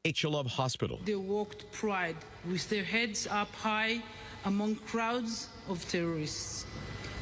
HLove Hospital. They walked pride with their heads up high among crowds of terrorists.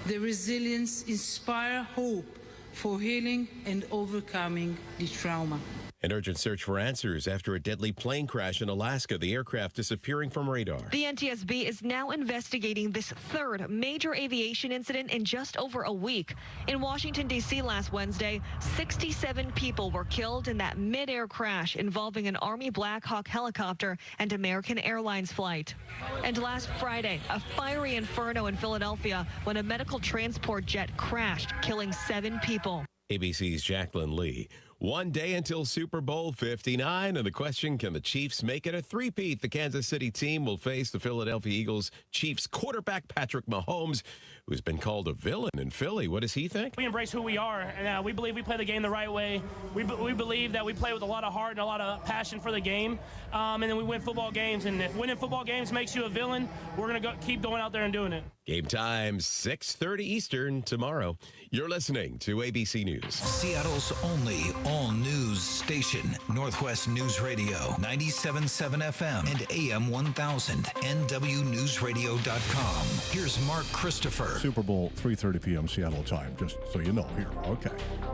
Their resilience inspires hope for healing and overcoming the trauma. An urgent search for answers after a deadly plane crash in Alaska, the aircraft disappearing from radar. The NTSB is now investigating this third major aviation incident in just over a week. In Washington, D.C. last Wednesday, 67 people were killed in that mid-air crash involving an Army Black Hawk helicopter and American Airlines flight. And last Friday, a fiery inferno in Philadelphia when a medical transport jet crashed, killing 7 people. ABC's Jacqueline Lee. One day until Super Bowl 59, and the question, can the Chiefs make it a three-peat? The Kansas City team will face the Philadelphia Eagles Chiefs quarterback Patrick Mahomes, who's been called a villain in Philly. What does he think? We embrace who we are, and we believe we play the game the right way. We believe that we play with a lot of heart and a lot of passion for the game, and then we win football games. And if winning football games makes you a villain, we're going to keep going out there and doing it. Game time, 6:30 Eastern tomorrow. You're listening to ABC News. Seattle's only all-news station, Northwest News Radio, 97.7 FM and AM 1000, NWNewsRadio.com. Here's Mark Christopher. Super Bowl, 3:30 p.m. Seattle time, just so you know here. Okay.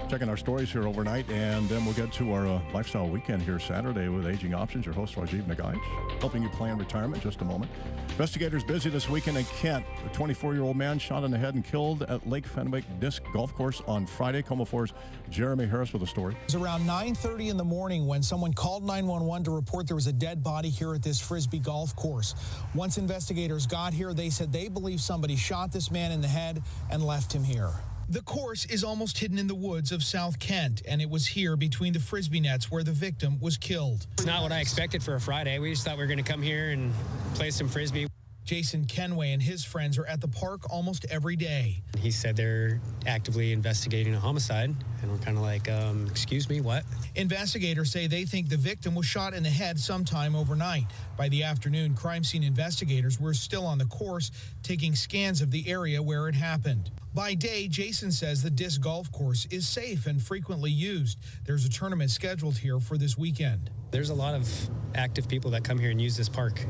Checking our stories here overnight, and then we'll get to our lifestyle weekend here Saturday with Aging Options. Your host, Rajiv Nagaich, helping you plan retirement in just a moment. Investigators busy this weekend in Kent. A 24-year-old man shot in the head and killed at Lake Fenwick Disc Golf Course on Friday. KOMO 4's Jeremy Harris with a story. It was around 9:30 in the morning when someone called 911 to report there was a dead body here at this Frisbee golf course. Once investigators got here, they said they believe somebody shot this man in the head and left him here. The course is almost hidden in the woods of South Kent, and it was here between the Frisbee nets where the victim was killed. It's not what I expected for a Friday. We just thought we were going to come here and play some Frisbee. Jason Kenway and his friends are at the park almost every day. He said they're actively investigating a homicide, and we're kind of like, excuse me, what? Investigators say they think the victim was shot in the head sometime overnight. By the afternoon, crime scene investigators were still on the course, taking scans of the area where it happened. By day, Jason says the disc golf course is safe and frequently used. There's a tournament scheduled here for this weekend. There's a lot of active people that come here and use this park.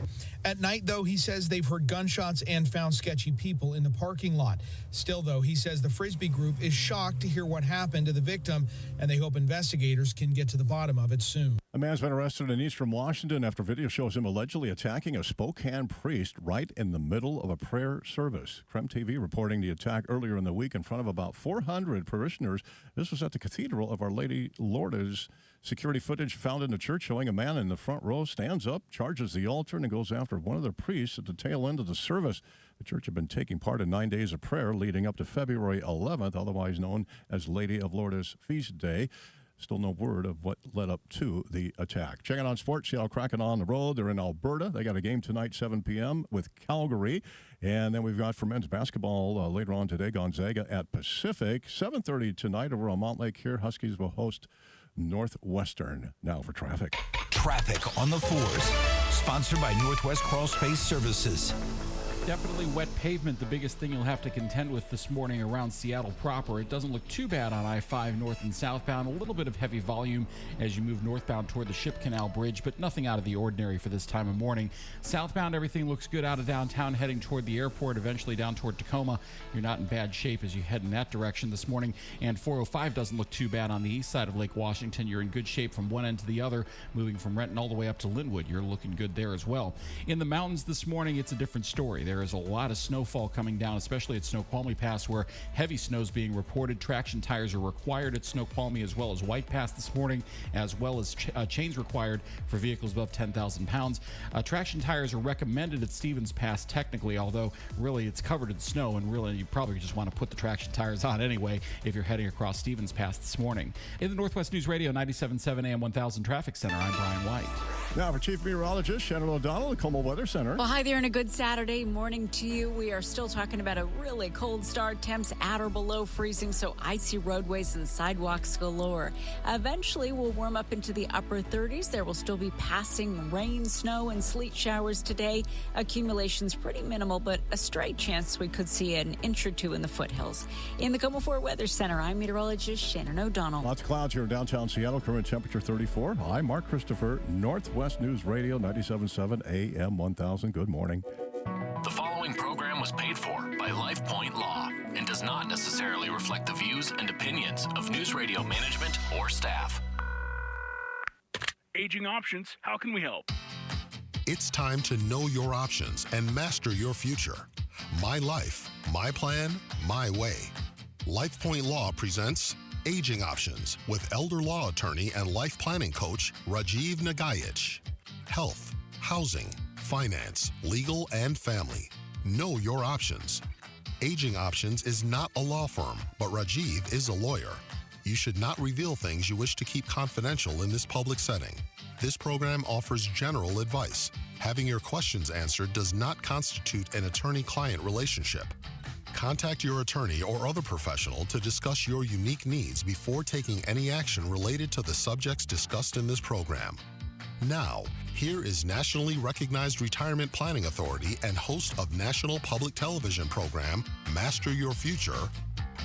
At night, though, he says they've heard gunshots and found sketchy people in the parking lot. Still, though, he says the Frisbee group is shocked to hear what happened to the victim, and they hope investigators can get to the bottom of it soon. A man's been arrested in eastern Washington after video shows him allegedly attacking a Spokane priest right in the middle of a prayer service. KREM TV reporting the attack earlier in the week in front of about 400 parishioners. This was at the Cathedral of Our Lady Lourdes. Security footage found in the church showing a man in the front row stands up, charges the altar, and goes after one of the priests at the tail end of the service. The church had been taking part in 9 days of prayer leading up to February 11th, otherwise known as Lady of Lourdes Feast Day. Still no word of what led up to the attack. Checking on sports, Seattle Kraken on the road. They're in Alberta. They got a game tonight, 7 p.m. with Calgary. And then we've got for men's basketball later on today, Gonzaga at Pacific. 7:30 tonight over on Montlake here. Huskies will host Northwestern. Now for traffic. Traffic on the fours. Sponsored by Northwest Crawl Space Services. Definitely wet pavement, the biggest thing you'll have to contend with this morning around Seattle proper. It doesn't look too bad on I-5 north and southbound. A little bit of heavy volume as you move northbound toward the Ship Canal Bridge, but nothing out of the ordinary for this time of morning. Southbound, everything looks good out of downtown, heading toward the airport, eventually down toward Tacoma. You're not in bad shape as you head in that direction this morning. And 405 doesn't look too bad on the east side of Lake Washington. You're in good shape from one end to the other, moving from Renton all the way up to Linwood. You're looking good there as well. In the mountains this morning, it's a different story. There is a lot of snowfall coming down, especially at Snoqualmie Pass, where heavy snow is being reported. Traction tires are required at Snoqualmie as well as White Pass this morning, as well as chains required for vehicles above 10,000 pounds. Traction tires are recommended at Stevens Pass technically, although really it's covered in snow, and really you probably just want to put the traction tires on anyway if you're heading across Stevens Pass this morning. In the Northwest News Radio 97.7 AM 1000 Traffic Center, I'm Brian White. Now for Chief Meteorologist Shannon O'Donnell, the KOMO Weather Center. Well, hi there and a good Saturday morning to you. We are still talking about a really cold start. Temps at or below freezing, so icy roadways and sidewalks galore. Eventually, we'll warm up into the upper 30s. There will still be passing rain, snow, and sleet showers today. Accumulation's pretty minimal, but a stray chance we could see an inch or two in the foothills. In the KOMO 4 Weather Center, I'm meteorologist Shannon O'Donnell. Lots of clouds here in downtown Seattle. Current temperature 34. I'm Mark Christopher, Northwest Northwest News Radio, 97.7 AM 1000. Good morning. The following program was paid for by LifePoint Law and does not necessarily reflect the views and opinions of News Radio management or staff. Aging Options, how can we help? It's time to know your options and master your future. My life, my plan, my way. LifePoint Law presents Aging Options with elder law attorney and life planning coach Rajiv Nagaich. Health, housing, finance, legal, and family. Know your options. Aging Options is not a law firm, but Rajiv is a lawyer. You should not reveal things you wish to keep confidential in this public setting. This program offers general advice. Having your questions answered does not constitute an attorney-client relationship. Contact your attorney or other professional to discuss your unique needs before taking any action related to the subjects discussed in this program. Now, here is nationally recognized retirement planning authority and host of national public television program Master Your Future,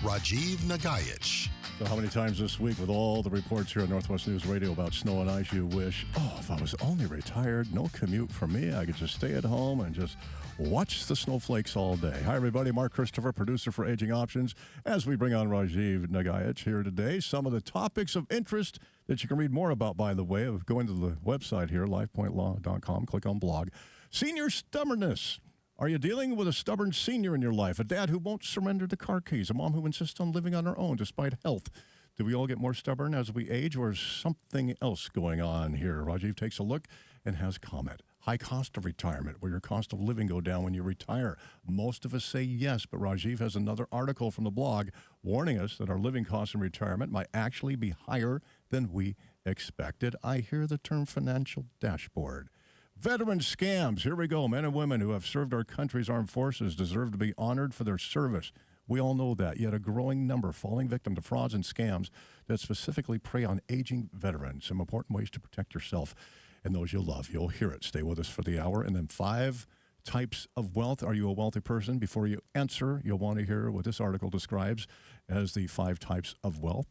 Rajiv Nagaich. So how many times this week with all the reports here at Northwest News Radio about snow and ice you wish, if I was only retired, no commute for me, I could just stay at home and just watch the snowflakes all day. Hi, everybody. Mark Christopher, producer for Aging Options. As we bring on Rajiv Nagaich here today, some of the topics of interest that you can read more about, by the way, of going to the website here, lifepointlaw.com, click on blog. Senior stubbornness. Are you dealing with a stubborn senior in your life, a dad who won't surrender the car keys, a mom who insists on living on her own despite health? Do we all get more stubborn as we age, or is something else going on here? Rajiv takes a look and has comment. High cost of retirement. Will your cost of living go down when you retire? Most of us say yes, but Rajiv has another article from the blog warning us that our living costs in retirement might actually be higher than we expected. I hear the term financial dashboard. Veteran scams. Here we go. Men and women who have served our country's armed forces deserve to be honored for their service. We all know that, yet a growing number falling victim to frauds and scams that specifically prey on aging veterans. Some important ways to protect yourself and those you love. You'll hear it. Stay with us for the hour. And then 5 types of wealth. Are you a wealthy person? Before you answer, you'll want to hear what this article describes as the 5 types of wealth.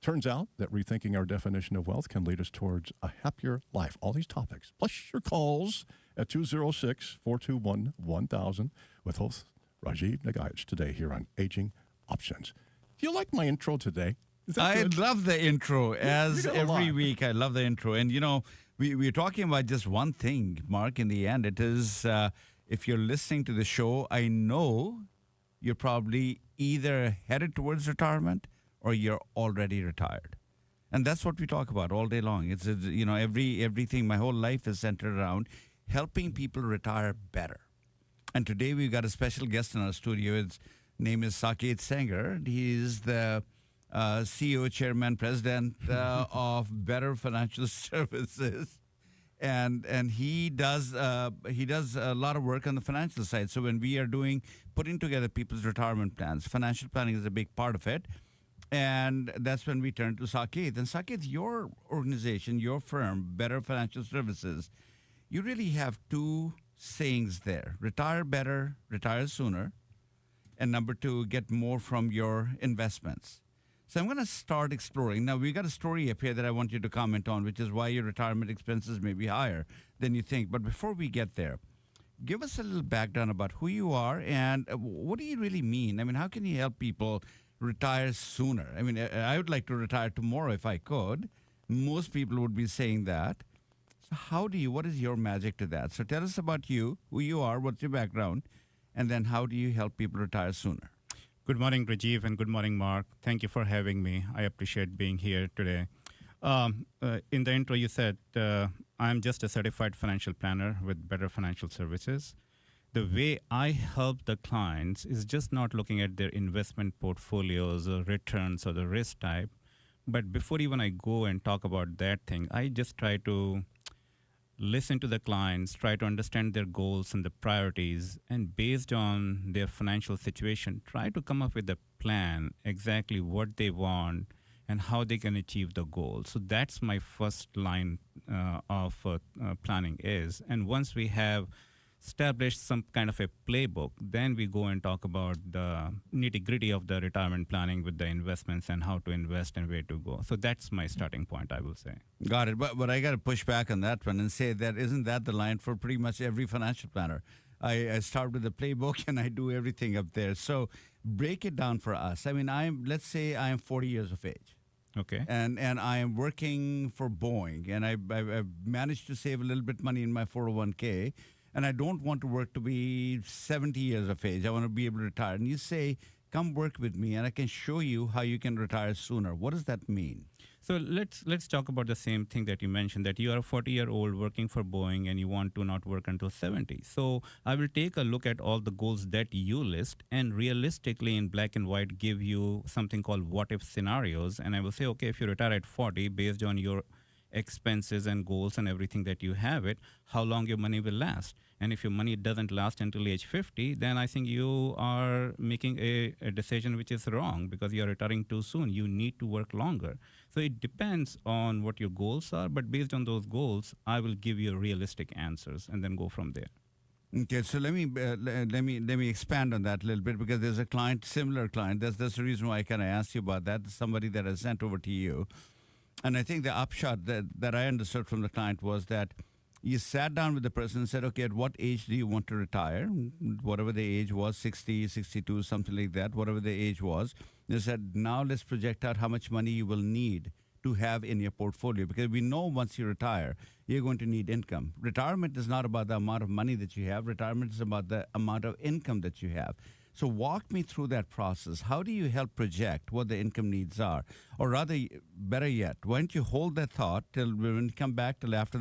Turns out that rethinking our definition of wealth can lead us towards a happier life. All these topics, plus your calls at 206-421-1000 with host Rajiv Nagaich today here on Aging Options. Do you like my intro today? I love the intro, as every week. I love the intro. And, we're talking about just one thing, Mark, in the end. It is, if you're listening to the show, I know you're probably either headed towards retirement or you're already retired. And that's what we talk about all day long. It's everything, my whole life is centered around helping people retire better. And today we've got a special guest in our studio. His name is Saket Sanger. He's the CEO, Chairman, President of Better Financial Services. And he does a lot of work on the financial side. So when we are putting together people's retirement plans, financial planning is a big part of it. And that's when we turn to Saket. And Saket, your organization, your firm, Better Financial Services, you really have 2 sayings there. Retire better, retire sooner. And number 2, get more from your investments. So I'm going to start exploring. Now, we've got a story up here that I want you to comment on, which is why your retirement expenses may be higher than you think. But before we get there, give us a little background about who you are and what do you really mean? I mean, how can you help people retire sooner? I mean, I would like to retire tomorrow if I could. Most people would be saying that. So what is your magic to that? So tell us about you, who you are, what's your background, and then how do you help people retire sooner? Good morning, Rajiv, and good morning, Mark. Thank you for having me. I appreciate being here today. In the intro, you said I'm just a certified financial planner with Better Financial Services. The way I help the clients is just not looking at their investment portfolios or returns or the risk type. But before even I go and talk about that thing, I just try to listen to the clients, try to understand their goals and the priorities, and based on their financial situation, try to come up with a plan, exactly what they want and how they can achieve the goal. So that's my first line of planning is. And once we have establish some kind of a playbook, then we go and talk about the nitty-gritty of the retirement planning with the investments and how to invest and where to go. So that's my starting point, I will say. Got it. But I got to push back on that one and say that isn't that the line for pretty much every financial planner? I start with the playbook and I do everything up there. So break it down for us. I mean, let's say I am 40 years of age. Okay. And I am working for Boeing, and I've managed to save a little bit money in my 401k, and I don't want to work to be 70 years of age. I want to be able to retire. And you say, come work with me, and I can show you how you can retire sooner. What does that mean? So let's talk about the same thing that you mentioned, that you are a 40-year-old working for Boeing and you want to not work until 70. So I will take a look at all the goals that you list and realistically in black and white give you something called what-if scenarios. And I will say, okay, if you retire at 40 based on your expenses and goals and everything that you have it, how long your money will last. And if your money doesn't last until age 50, then I think you are making a decision which is wrong because you're retiring too soon. You need to work longer. So it depends on what your goals are, but based on those goals, I will give you realistic answers and then go from there. Okay, so let me expand on that a little bit because there's a client, similar client. That's the reason why I kind of asked you about that. Somebody that I sent over to you. And I think the upshot that I understood from the client was that you sat down with the person and said, okay, at what age do you want to retire? Whatever the age was, 60, 62, something like that, whatever the age was. They said, now let's project out how much money you will need to have in your portfolio. Because we know once you retire, you're going to need income. Retirement is not about the amount of money that you have. Retirement is about the amount of income that you have. So walk me through that process. How do you help project what the income needs are? Or rather, better yet, why don't you hold that thought till when we come back till after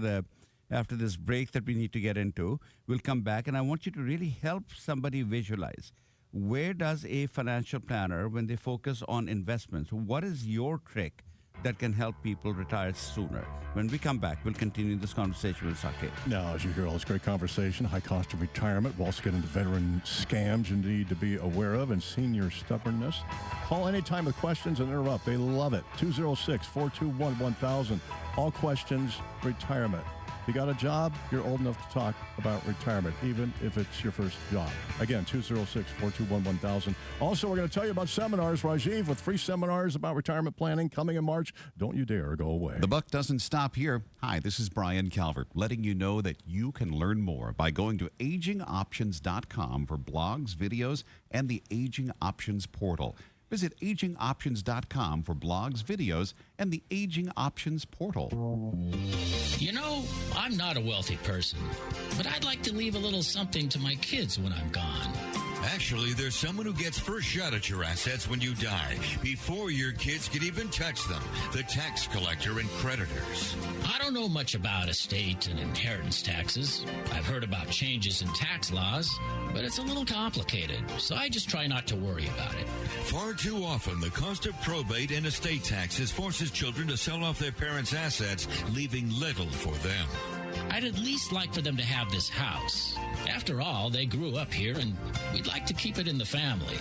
this break that we need to get into, we'll come back and I want you to really help somebody visualize. Where does a financial planner, when they focus on investments, what is your trick that can help people retire sooner? When we come back, we'll continue this conversation with Saket. Now, as you hear all this great conversation, high cost of retirement, we'll also get into veteran scams you need to be aware of and senior stubbornness. Call anytime with questions and interrupt. They love it. 206-421-1000. All questions, retirement. If you got a job, you're old enough to talk about retirement, even if it's your first job. Again, 206-421-1000. Also, we're going to tell you about seminars, Rajiv, with free seminars about retirement planning coming in March. Don't you dare go away. The buck doesn't stop here. Hi, this is Brian Calvert, letting you know that you can learn more by going to AgingOptions.com for blogs, videos, and the Aging Options portal. Visit AgingOptions.com for blogs, videos, and the Aging Options portal. You know, I'm not a wealthy person, but I'd like to leave a little something to my kids when I'm gone. Actually, there's someone who gets first shot at your assets when you die, before your kids can even touch them, the tax collector and creditors. I don't know much about estate and inheritance taxes. I've heard about changes in tax laws, but it's a little complicated, so I just try not to worry about it. Far too often, the cost of probate and estate taxes forces children to sell off their parents' assets, leaving little for them. I'd at least like for them to have this house. After all, they grew up here, and we'd like to keep it in the family.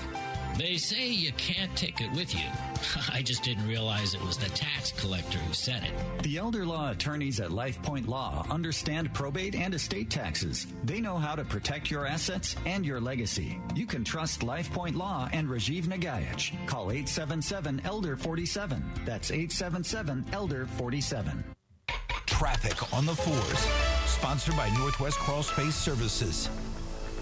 They say you can't take it with you. I just didn't realize it was the tax collector who said it. The elder law attorneys at LifePoint Law understand probate and estate taxes. They know how to protect your assets and your legacy. You can trust LifePoint Law and Rajiv Nagaich. Call 877-ELDER-47. That's 877-ELDER-47. Traffic on the 4s. Sponsored by Northwest Crawl Space Services.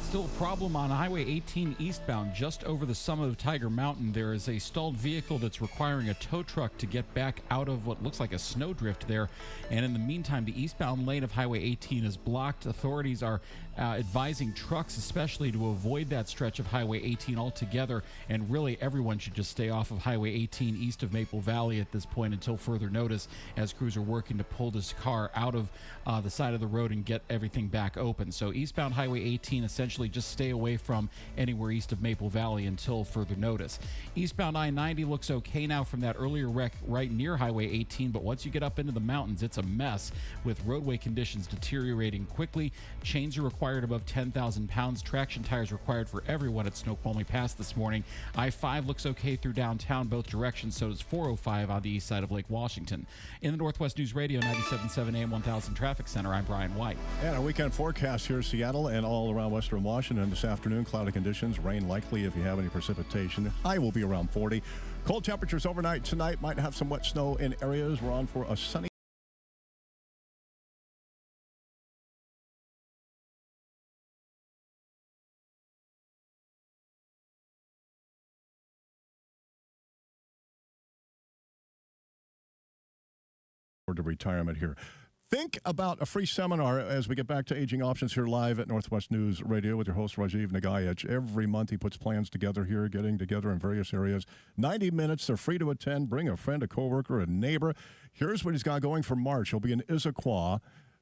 Still a problem on Highway 18 eastbound, just over the summit of Tiger Mountain. There is a stalled vehicle that's requiring a tow truck to get back out of what looks like a snowdrift there. And in the meantime, the eastbound lane of Highway 18 is blocked. Authorities are advising trucks especially to avoid that stretch of Highway 18 altogether. And really, everyone should just stay off of Highway 18 east of Maple Valley at this point until further notice, as crews are working to pull this car out of the side of the road and get everything back open. So eastbound Highway 18 essentially essentially just stay away from anywhere east of Maple Valley until further notice. Eastbound I-90 looks okay now from that earlier wreck right near Highway 18, but once you get up into the mountains, it's a mess with roadway conditions deteriorating quickly. Chains are required above 10,000 pounds. Traction tires required for everyone at Snoqualmie Pass this morning. I-5 looks okay through downtown both directions, so does 405 on the east side of Lake Washington. In the Northwest News Radio 97.7 AM 1000 Traffic Center, I'm Brian White. And our weekend forecast here in Seattle and all around western Washington this afternoon. Cloudy conditions, rain likely if you have any precipitation. High will be around 40. Cold temperatures overnight tonight. Might have some wet snow in areas. We're on for a sunny to retirement here. Think about a free seminar as we get back to Aging Options here live at Northwest News Radio with your host, Rajiv Nagaich. Every month he puts plans together here, getting together in various areas. 90 minutes. They're free to attend. Bring a friend, a coworker, a neighbor. Here's what he's got going for March. He'll be in Issaquah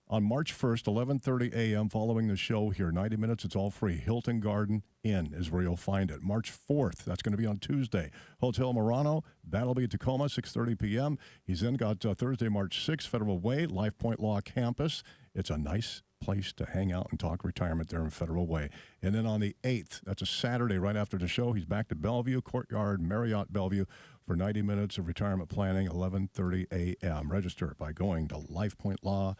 on March 1st, 11:30 a.m. following the show here. 90 minutes, it's all free. Hilton Garden Inn is where you'll find it. March 4th, that's going to be on Tuesday. Hotel Murano, that'll be at Tacoma, 6:30 p.m. He's then got Thursday, March 6th, Federal Way, Life Point Law Campus. It's a nice place to hang out and talk retirement there in Federal Way. And then on the 8th, that's a Saturday right after the show, he's back to Bellevue, Courtyard, Marriott Bellevue for 90 minutes of retirement planning, 11:30 a.m. Register by going to lifepointlaw.com.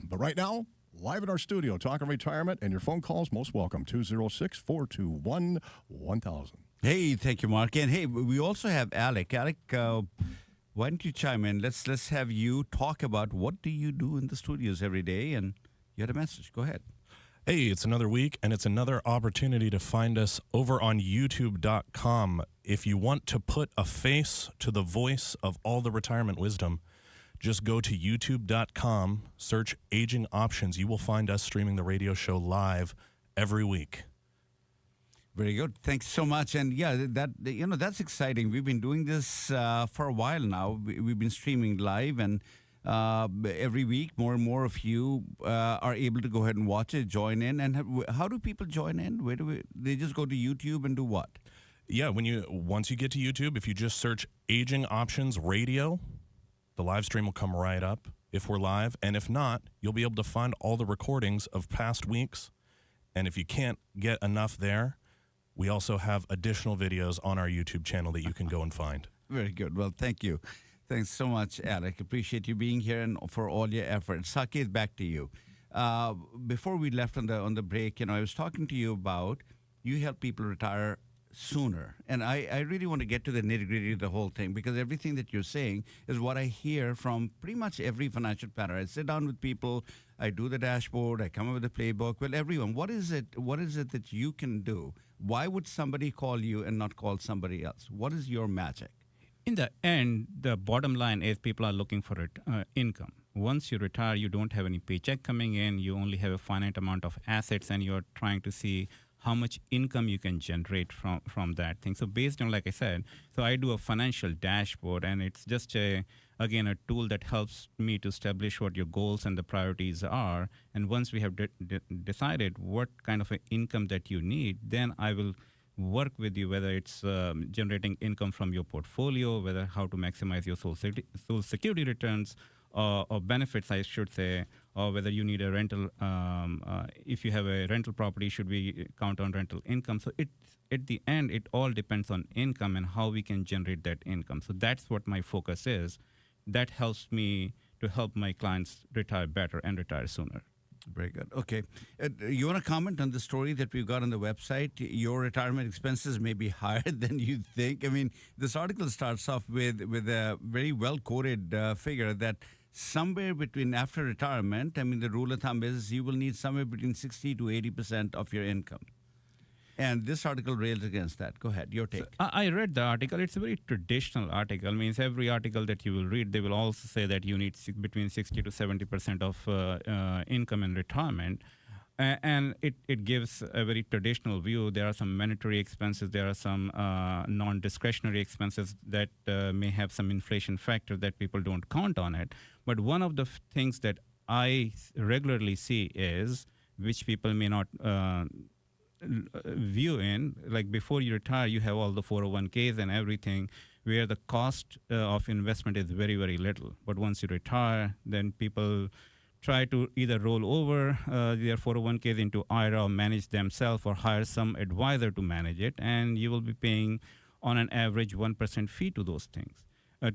But right now, live in our studio, talking retirement, and your phone calls most welcome, 206-421-1000. Hey, thank you, Mark. And hey, we also have Alec. Alec, why don't you chime in? Let's have you talk about what do you do in the studios every day, and you had a message. Go ahead. Hey, it's another week, and it's another opportunity to find us over on YouTube.com. If you want to put a face to the voice of all the retirement wisdom, just go to youtube.com, search Aging Options. You will find us streaming the radio show live every week. Very good. Thanks so much. And yeah, that's exciting. We've been doing this for a while now. We've been streaming live, and every week more and more of you are able to go ahead and watch it, join in. And how do people join in? They just go to YouTube and do what? Yeah, once you get to YouTube, if you just search Aging Options Radio, the live stream will come right up if we're live. And if not, you'll be able to find all the recordings of past weeks. And if you can't get enough there, we also have additional videos on our YouTube channel that you can go and find. Very good. Well, thank you. Thanks so much, Alec. Appreciate you being here and for all your efforts. Saket, back to you. Before we left on the break, I was talking to you about you help people retire sooner. And I really want to get to the nitty-gritty of the whole thing, because everything that you're saying is what I hear from pretty much every financial planner. I sit down with people, I do the dashboard, I come up with a playbook. Well, everyone, what is it that you can do? Why would somebody call you and not call somebody else? What is your magic? In the end, the bottom line is people are looking for income. Once you retire, you don't have any paycheck coming in, you only have a finite amount of assets, and you're trying to see how much income you can generate from that thing. So based on, like I said, so I do a financial dashboard, and it's just a tool that helps me to establish what your goals and the priorities are. And once we have decided what kind of an income that you need, then I will work with you, whether it's generating income from your portfolio, whether how to maximize your Social Security returns, or benefits, I should say, or whether you need a rental. If you have a rental property, should we count on rental income? So at the end, it all depends on income and how we can generate that income. So that's what my focus is. That helps me to help my clients retire better and retire sooner. Very good. Okay. You want to comment on the story that we've got on the website? Your retirement expenses may be higher than you think. I mean, this article starts off with a very well-quoted figure that somewhere between after retirement, I mean, the rule of thumb is you will need somewhere between 60 to 80% of your income. And this article rails against that. Go ahead, your take. So I read the article. It's a very traditional article. Means every article that you will read, they will also say that you need between 60 to 70% of income in retirement. And it gives a very traditional view. There are some mandatory expenses. There are some non-discretionary expenses that may have some inflation factor that people don't count on it. But one of the things that I regularly see is, which people may not view in, like before you retire, you have all the 401ks and everything, where the cost of investment is very, very little. But once you retire, then people try to either roll over their 401ks into IRA or manage themselves or hire some advisor to manage it. And you will be paying on an average 1% fee to those things,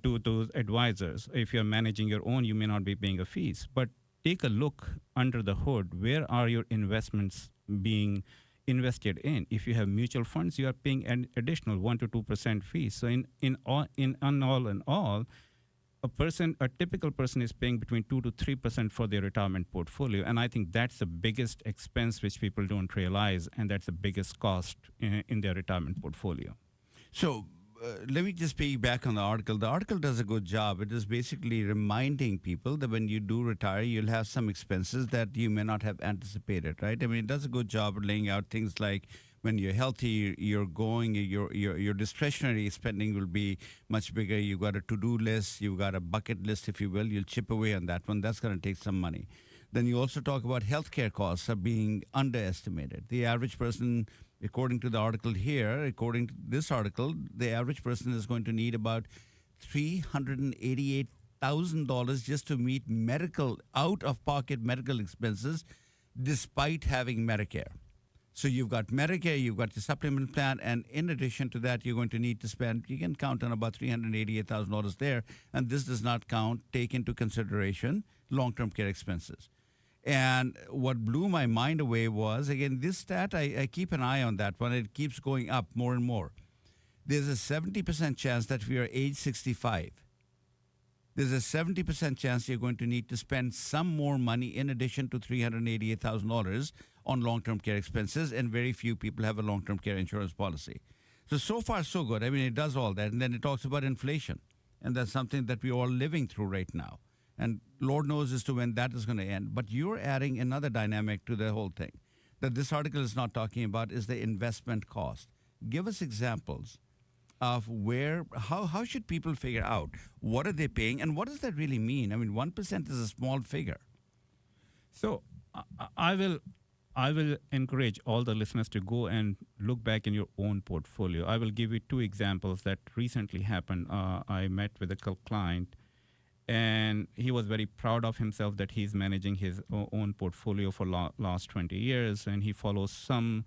to those advisors. If you're managing your own, you may not be paying a fees. But take a look under the hood. Where are your investments being invested in? If you have mutual funds, you are paying an additional 1 to 2% fees. So in all, a typical person is paying between 2 to 3% for their retirement portfolio. And I think that's the biggest expense which people don't realize, and that's the biggest cost in their retirement portfolio. So let me just piggyback on the article. The article does a good job. It is basically reminding people that when you do retire, you'll have some expenses that you may not have anticipated, right? I mean, it does a good job of laying out things like when you're healthy, your discretionary spending will be much bigger. You've got a to-do list. You've got a bucket list, if you will. You'll chip away on that one. That's going to take some money. Then you also talk about healthcare costs are being underestimated. The average person, according to the article here, according to this article, the average person is going to need about $388,000 just to meet out-of-pocket medical expenses despite having Medicare. So you've got Medicare, you've got your supplement plan, and in addition to that, you're going to need to spend, you can count on about $388,000 there, and this does not take into consideration long-term care expenses. And what blew my mind away was, again, this stat, I keep an eye on that one. It keeps going up more and more. There's a 70% chance that we are age 65. There's a 70% chance you're going to need to spend some more money in addition to $388,000 on long-term care expenses, and very few people have a long-term care insurance policy. So far, so good. I mean, it does all that. And then it talks about inflation, and that's something that we're all living through right now. And Lord knows as to when that is going to end. But you're adding another dynamic to the whole thing that this article is not talking about is the investment cost. Give us examples of how should people figure out what are they paying and what does that really mean? I mean, 1% is a small figure. So I will encourage all the listeners to go and look back in your own portfolio. I will give you two examples that recently happened. I met with a client, and he was very proud of himself that he's managing his own portfolio for last 20 years, and he follows some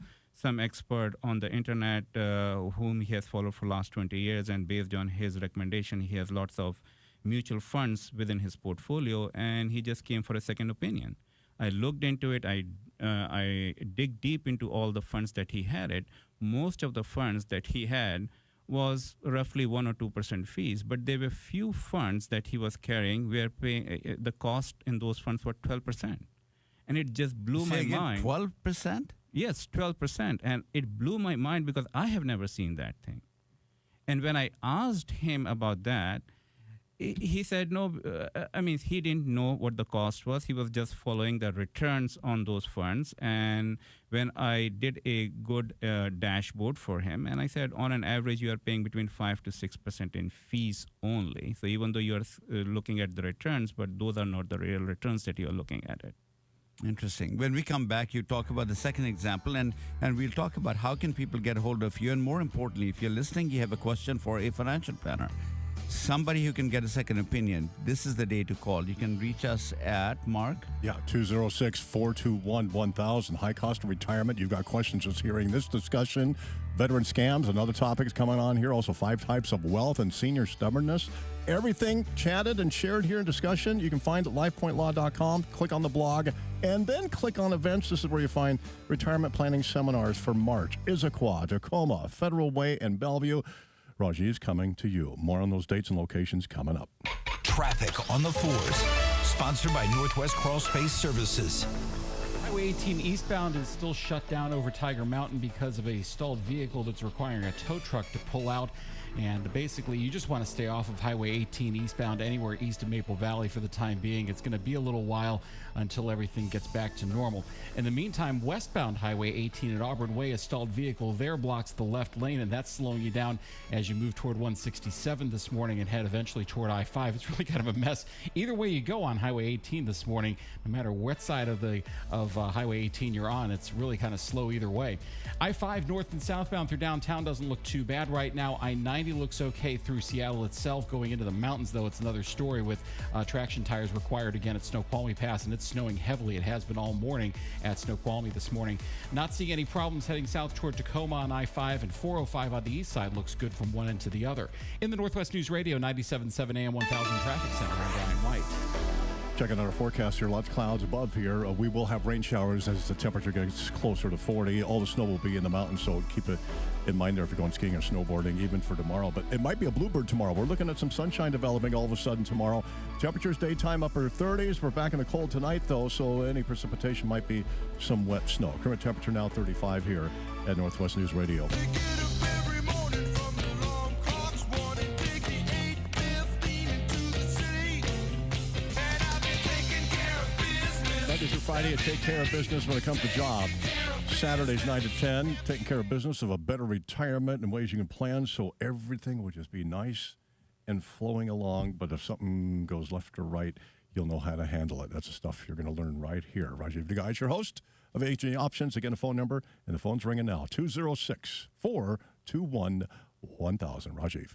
expert on the internet whom he has followed for last 20 years, and based on his recommendation, he has lots of mutual funds within his portfolio, and he just came for a second opinion. I looked into it. I dig deep into all the funds that he had. Most of the funds that he had was roughly 1 or 2% fees, but there were few funds that he was carrying where paying the cost in those funds were 12%, and it just blew my mind. 12%? Yes, 12%, and it blew my mind because I have never seen that thing. And when I asked him about that, he said no. He didn't know what the cost was. He was just following the returns on those funds. And when I did a good dashboard for him, and I said, on an average, you are paying between 5 to 6% in fees only. So even though you are looking at the returns, but those are not the real returns that you are looking at it. Interesting. When we come back, you talk about the second example, and we'll talk about how can people get a hold of you. And more importantly, if you're listening, you have a question for a financial planner, somebody who can get a second opinion, this is the day to call. You can reach us at, Mark? Yeah, 206-421-1000. High cost of retirement. You've got questions just hearing this discussion. Veteran scams and other topics coming on here. Also 5 types of wealth and senior stubbornness. Everything chatted and shared here in discussion, you can find at lifepointlaw.com. Click on the blog and then click on events. This is where you find retirement planning seminars for March. Issaquah, Tacoma, Federal Way, and Bellevue. Rajiv's coming to you. More on those dates and locations coming up. Traffic on the 4s. Sponsored by Northwest Crawl Space Services. Highway 18 eastbound is still shut down over Tiger Mountain because of a stalled vehicle that's requiring a tow truck to pull out. And basically, you just want to stay off of Highway 18 eastbound anywhere east of Maple Valley for the time being. It's going to be a little while until everything gets back to normal. In the meantime, westbound Highway 18 at Auburn Way, a stalled vehicle there blocks the left lane, and that's slowing you down as you move toward 167 this morning and head eventually toward I-5. It's really kind of a mess. Either way you go on Highway 18 this morning, no matter what side of Highway 18 you're on, it's really kind of slow either way. I-5 north and southbound through downtown doesn't look too bad right now. I-90 looks okay through Seattle itself. Going into the mountains, though, it's another story with traction tires required again at Snoqualmie Pass, and it's snowing heavily. It has been all morning at Snoqualmie this morning. Not seeing any problems heading south toward Tacoma on I-5, and 405 on the east side looks good from one end to the other. In the Northwest News Radio 97.7 AM 1000 Traffic Center, I'm Brian White. Checking out our forecast here, lots of clouds above here. We will have rain showers as the temperature gets closer to 40. All the snow will be in the mountains, so keep it in mind there if you're going skiing or snowboarding, even for tomorrow. But it might be a bluebird tomorrow. We're looking at some sunshine developing all of a sudden tomorrow. Temperatures daytime upper 30s. We're back in the cold tonight, though, so any precipitation might be some wet snow. Current temperature now 35 here at Northwest News Radio. Monday through Friday at Take Care of Business when it comes to job. Saturdays 9 to 10, taking care of business of a better retirement and ways you can plan so everything will just be nice and flowing along. But if something goes left or right, you'll know how to handle it. That's the stuff you're going to learn right here. Rajiv Nagaich, your host of Aging Options. Again, a phone number, and the phone's ringing now, 206-421-1000. Rajiv.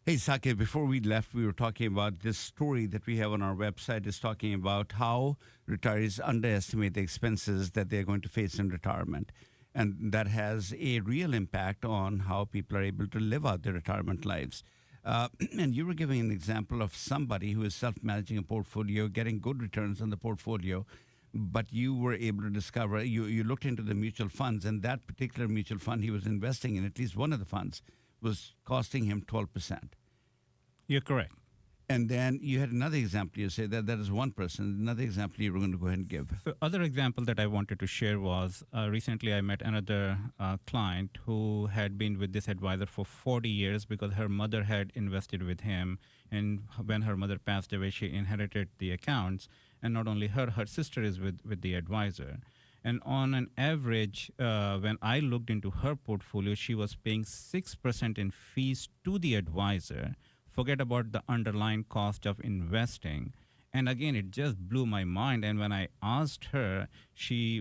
Hey, Saket, before we left, we were talking about this story that we have on our website is talking about how retirees underestimate the expenses that they're going to face in retirement. And that has a real impact on how people are able to live out their retirement lives. And you were giving an example of somebody who is self-managing a portfolio, getting good returns on the portfolio, but you were able to discover, you looked into the mutual funds, and that particular mutual fund he was investing in, at least one of the funds, was costing him 12%. You're correct. And then you had another example. You said that is one person. Another example you were going to go ahead and give. The other example that I wanted to share was recently I met another client who had been with this advisor for 40 years because her mother had invested with him. And when her mother passed away, she inherited the accounts. And not only her sister is with the advisor. And on an average, when I looked into her portfolio, she was paying 6% in fees to the advisor. Forget about the underlying cost of investing. And again, it just blew my mind. And when I asked her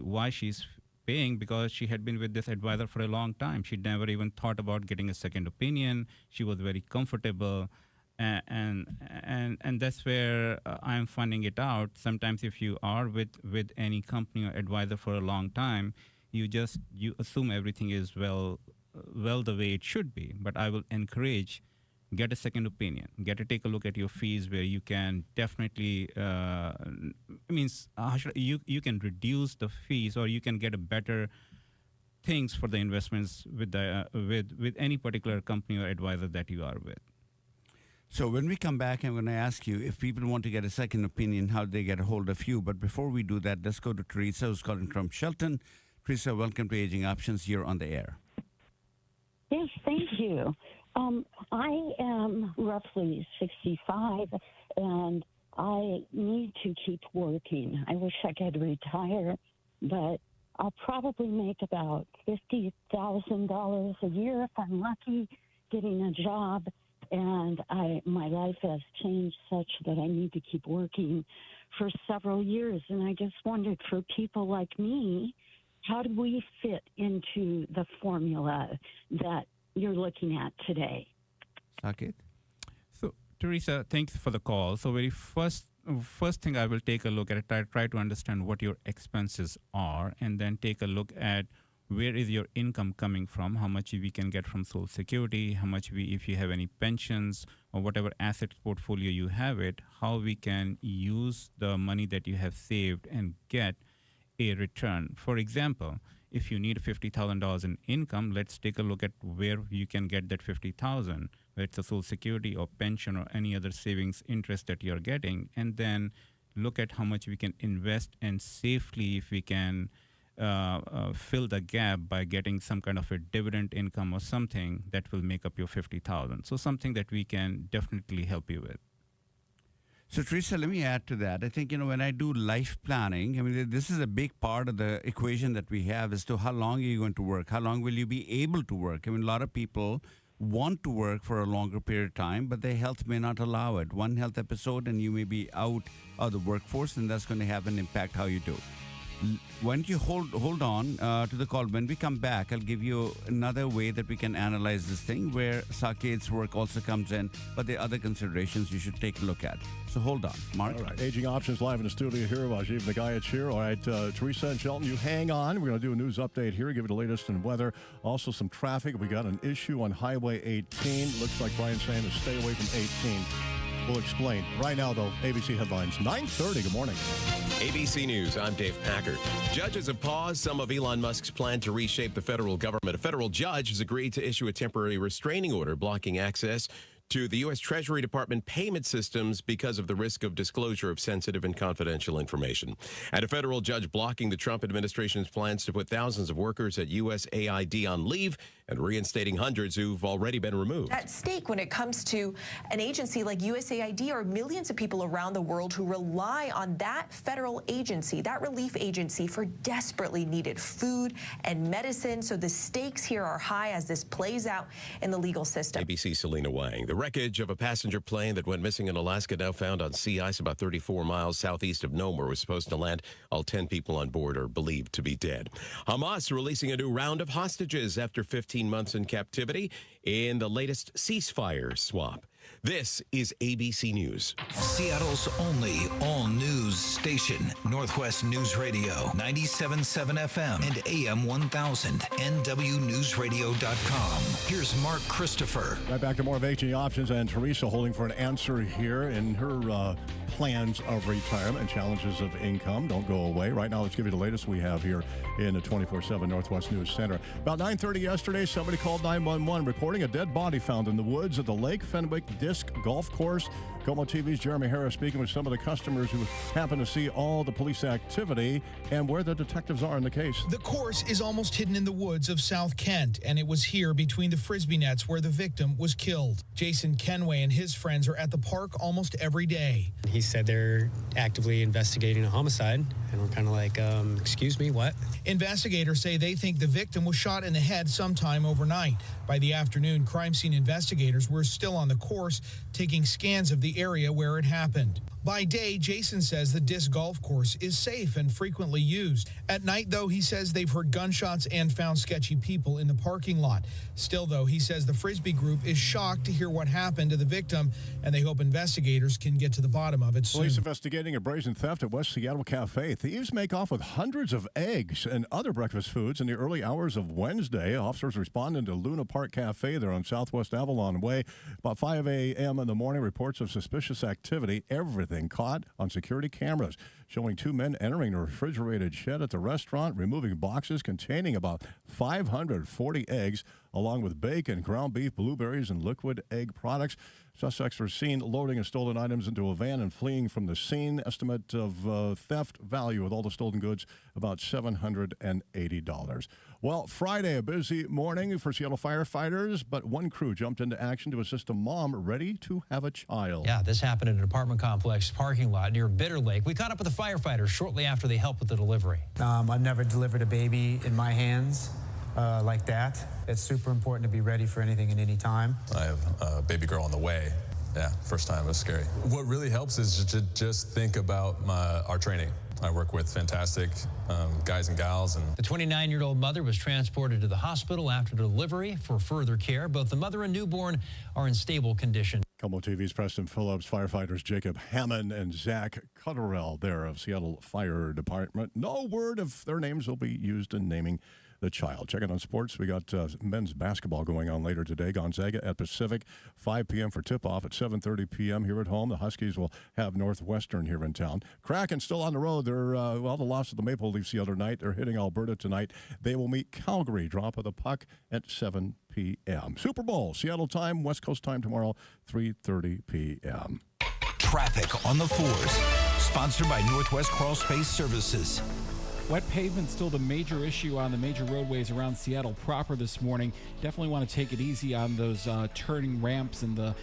why she's paying, because she had been with this advisor for a long time. She'd never even thought about getting a second opinion. She was very comfortable. And that's where I'm finding it out. Sometimes if you are with any company or advisor for a long time, you assume everything is well the way it should be. But I will encourage, get a second opinion. Take a look at your fees where you can definitely, you can reduce the fees or you can get a better things for the investments with any particular company or advisor that you are with. So when we come back, I'm going to ask you if people want to get a second opinion, how do they get a hold of you? But before we do that, let's go to Teresa, who's calling from Shelton. Teresa, welcome to Aging Options. You're on the air. Yes, thank you. I am roughly 65, and I need to keep working. I wish I could retire, but I'll probably make about $50,000 a year if I'm lucky getting a job. And my life has changed such that I need to keep working for several years. And I just wondered, for people like me, how do we fit into the formula that you're looking at today? Saket? So, Teresa, thanks for the call. So, very first thing I will take a look at, try to understand what your expenses are, and then take a look at where is your income coming from, how much we can get from Social Security, how much if you have any pensions or whatever asset portfolio you have it, how we can use the money that you have saved and get a return. For example, if you need $50,000 in income, let's take a look at where you can get that $50,000, whether it's a Social Security or pension or any other savings interest that you're getting, and then look at how much we can invest and safely, if we can, fill the gap by getting some kind of a dividend income or something that will make up your $50,000. So something that we can definitely help you with. So, Teresa, let me add to that. I think, when I do life planning, I mean, this is a big part of the equation that we have as to how long are you going to work? How long will you be able to work? I mean, a lot of people want to work for a longer period of time, but their health may not allow it. One health episode and you may be out of the workforce, and that's going to have an impact how you do. Why don't you hold on to the call? When we come back, I'll give you another way that we can analyze this thing where Saket's work also comes in, but there are other considerations you should take a look at. So hold on, Mark. All right, Aging Options live in the studio here. Rajiv Nagaich here. All right, Teresa and Shelton, you hang on. We're going to do a news update here, give you the latest in weather. Also some traffic. We got an issue on Highway 18. Looks like Brian's saying to stay away from 18. We'll explain. Right now, though, ABC headlines, 9:30. Good morning. ABC News, I'm Dave Packard. Judges have paused some of Elon Musk's plan to reshape the federal government. A federal judge has agreed to issue a temporary restraining order blocking access to the U.S. Treasury Department payment systems because of the risk of disclosure of sensitive and confidential information. And a federal judge blocking the Trump administration's plans to put thousands of workers at USAID on leave and reinstating hundreds who've already been removed. At stake when it comes to an agency like USAID are millions of people around the world who rely on that federal agency, that relief agency, for desperately needed food and medicine. So the stakes here are high as this plays out in the legal system. ABC's Selena Wang. The wreckage of a passenger plane that went missing in Alaska, now found on sea ice about 34 miles southeast of Nome, where it was supposed to land. All 10 people on board are believed to be dead. Hamas releasing a new round of hostages after 15 months in captivity in the latest ceasefire swap. This is ABC News. Seattle's only all-news station, Northwest News Radio, 97.7 FM and AM 1000, NWNewsRadio.com. Here's Mark Christopher. Right back to more of Aging Options, and Teresa holding for an answer here in her plans of retirement and challenges of income. Don't go away. Right now, let's give you the latest we have here in the 24/7 Northwest News Center. About 9:30 yesterday, somebody called 911 reporting a dead body found in the woods at the Lake Fenwick Disc Golf Course. Como TV's Jeremy Harris speaking with some of the customers who happen to see all the police activity and where the detectives are in the case. The course is almost hidden in the woods of South Kent, and it was here between the Frisbee nets where the victim was killed. Jason Kenway and his friends are at the park almost every day. He said they're actively investigating a homicide, and we're kind of like, excuse me, what? Investigators say they think the victim was shot in the head sometime overnight. By the afternoon, crime scene investigators were still on the course, taking scans of the area where it happened. By day, Jason says the disc golf course is safe and frequently used. At night, though, he says they've heard gunshots and found sketchy people in the parking lot. Still, though, he says the Frisbee group is shocked to hear what happened to the victim, and they hope investigators can get to the bottom of it soon. Police investigating a brazen theft at West Seattle Cafe. Thieves make off with hundreds of eggs and other breakfast foods in the early hours of Wednesday. Officers responding to Luna Park Cafe there on Southwest Avalon Way. About 5 a.m. in the morning, reports of suspicious activity. Everything caught on security cameras, showing two men entering a refrigerated shed at the restaurant, removing boxes containing about 540 eggs, along with bacon, ground beef, blueberries, and liquid egg products. Suspects were seen loading and stolen items into a van and fleeing from the scene. Estimate of theft value with all the stolen goods, about $780. Well, Friday, a busy morning for Seattle firefighters, but one crew jumped into action to assist a mom ready to have a child. Yeah, this happened in an apartment complex parking lot near Bitter Lake. We caught up with the firefighters shortly after they helped with the delivery. I've never delivered a baby in my hands like that. It's super important to be ready for anything at any time. I have a baby girl on the way. Yeah, first time was scary. What really helps is to just think about our training. I work with fantastic guys and gals. And the 29-year-old mother was transported to the hospital after delivery for further care. Both the mother and newborn are in stable condition. Como TV's Preston Phillips, firefighters Jacob Hammond and Zach Cutterell there of Seattle Fire Department. No word if their names will be used in naming the child. Check it on sports. We got men's basketball going on later today. Gonzaga at Pacific, 5 p.m. for tip-off at 7:30 p.m. here at home. The Huskies will have Northwestern here in town. Kraken still on the road. They're, the loss of the Maple Leafs the other night. They're hitting Alberta tonight. They will meet Calgary. Drop of the puck at 7 p.m. Super Bowl, Seattle time, West Coast time tomorrow, 3:30 p.m. Traffic on the 4s. Sponsored by Northwest Crawl Space Services. Wet pavement still the major issue on the major roadways around Seattle proper this morning. Definitely want to take it easy on those turning ramps and the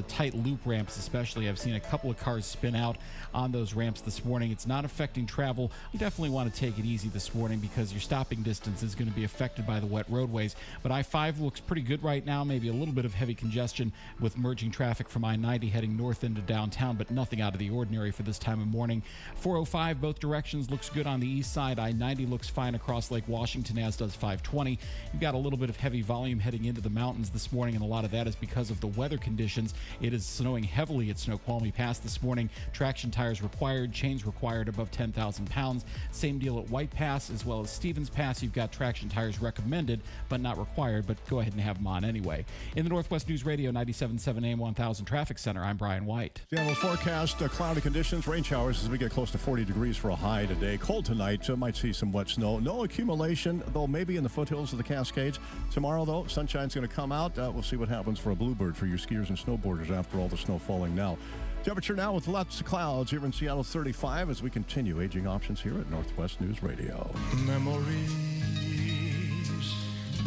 tight loop ramps especially. I've seen a couple of cars spin out on those ramps this morning. It's not affecting travel. You definitely want to take it easy this morning because your stopping distance is going to be affected by the wet roadways. But I-5 looks pretty good right now. Maybe a little bit of heavy congestion with merging traffic from I-90 heading north into downtown, but nothing out of the ordinary for this time of morning. 405 both directions looks good on the east side. I-90 looks fine across Lake Washington, as does 520. You've got a little bit of heavy volume heading into the mountains this morning, and a lot of that is because of the weather conditions. It is snowing heavily at Snoqualmie Pass this morning. Traction tires required, chains required above 10,000 pounds. Same deal at White Pass as well as Stevens Pass. You've got traction tires recommended, but not required, but go ahead and have them on anyway. In the Northwest News Radio 97.7 AM 1000 Traffic Center, I'm Brian White. Seattle's forecast, cloudy conditions, rain showers as we get close to 40 degrees for a high today. Cold tonight, might see some wet snow. No accumulation, though maybe in the foothills of the Cascades. Tomorrow, though, sunshine's going to come out. We'll see what happens for a bluebird for your skiers and snowboarders after all the snow falling now. Temperature now with lots of clouds here in Seattle, 35, as we continue Aging Options here at Northwest News Radio. Memories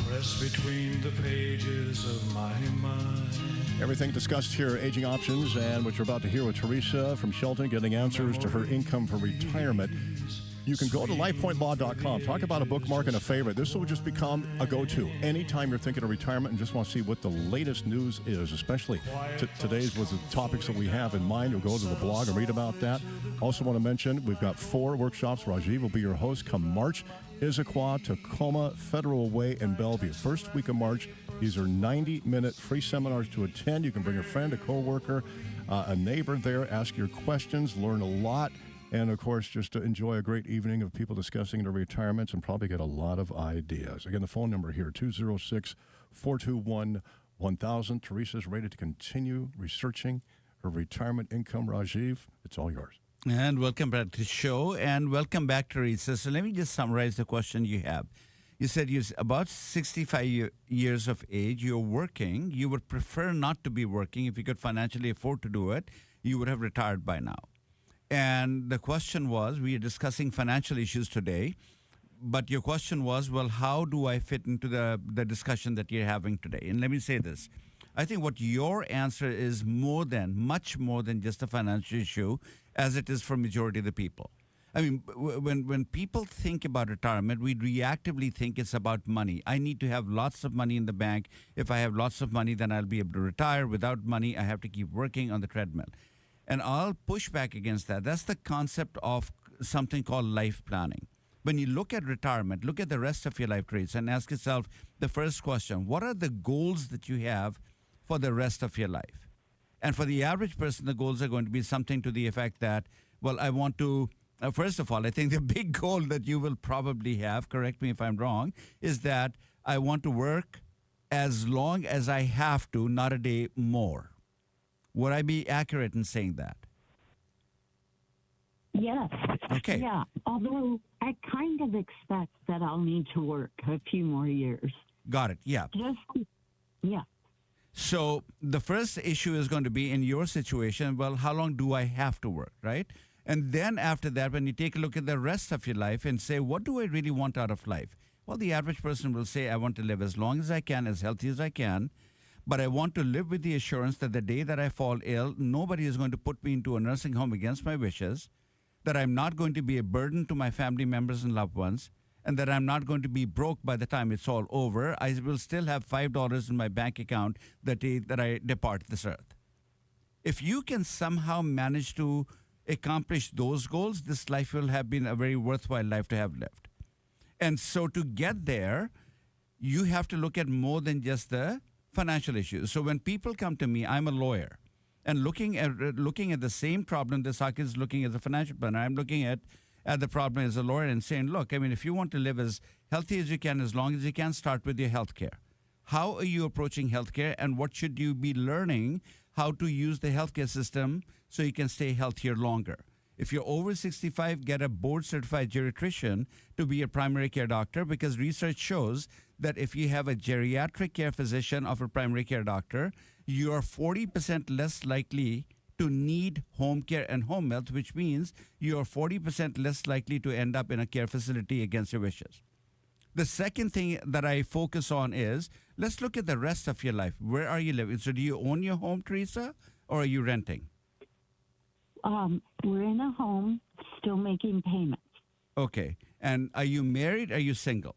press between the pages of my mind. Everything discussed here, Aging Options, and what you're about to hear with Teresa from Shelton, getting answers to her income for retirement. You can go to lifepointlaw.com. Talk about a bookmark and a favorite. This will just become a go-to. Anytime you're thinking of retirement and just want to see what the latest news is, especially today's with the topics that we have in mind, you'll go to the blog and read about that. Also want to mention, we've got 4 workshops. Rajiv will be your host come March. Issaquah, Tacoma, Federal Way, and Bellevue. First week of March. These are 90-minute free seminars to attend. You can bring a friend, a coworker, a neighbor there, ask your questions, learn a lot. And, of course, just to enjoy a great evening of people discussing their retirements and probably get a lot of ideas. Again, the phone number here, 206-421-1000. Teresa's ready to continue researching her retirement income. Rajiv, it's all yours. And welcome back to the show. And welcome back, Teresa. So let me just summarize the question you have. You said you're about 65 years of age. You're working. You would prefer not to be working. If you could financially afford to do it, you would have retired by now. And the question was, we are discussing financial issues today, but your question was, well, how do I fit into the discussion that you're having today? And let me say this. I think what your answer is much more than just a financial issue, as it is for majority of the people. I mean, when people think about retirement, we reactively think it's about money. I need to have lots of money in the bank. If I have lots of money, then I'll be able to retire. Without money, I have to keep working on the treadmill. And I'll push back against that. That's the concept of something called life planning. When you look at retirement, look at the rest of your life traits and ask yourself the first question, what are the goals that you have for the rest of your life? And for the average person, the goals are going to be something to the effect that, well, I want to, first of all, I think the big goal that you will probably have, correct me if I'm wrong, is that I want to work as long as I have to, not a day more. Would I be accurate in saying that? Yes. Okay. Yeah, although I kind of expect that I'll need to work a few more years. Got it, yeah. Yeah. So the first issue is going to be in your situation, well, how long do I have to work, right? And then after that, when you take a look at the rest of your life and say, what do I really want out of life? Well, the average person will say, I want to live as long as I can, as healthy as I can, but I want to live with the assurance that the day that I fall ill, nobody is going to put me into a nursing home against my wishes, that I'm not going to be a burden to my family members and loved ones, and that I'm not going to be broke by the time it's all over. I will still have $5 in my bank account the day that I depart this earth. If you can somehow manage to accomplish those goals, this life will have been a very worthwhile life to have lived. And so to get there, you have to look at more than just the financial issues. So when people come to me, I'm a lawyer, and looking at the same problem that Saki is looking as a financial planner, I'm looking at the problem as a lawyer and saying, look, I mean, if you want to live as healthy as you can, as long as you can, start with your health care. How are you approaching healthcare, and what should you be learning how to use the healthcare system so you can stay healthier longer? If you're over 65, get a board-certified geriatrician to be a primary care doctor, because research shows that if you have a geriatric care physician of a primary care doctor, you are 40% less likely to need home care and home health, which means you are 40% less likely to end up in a care facility against your wishes. The second thing that I focus on is, let's look at the rest of your life. Where are you living? So do you own your home, Teresa, or are you renting? We're in a home, still making payments. Okay. And are you married? Are you single?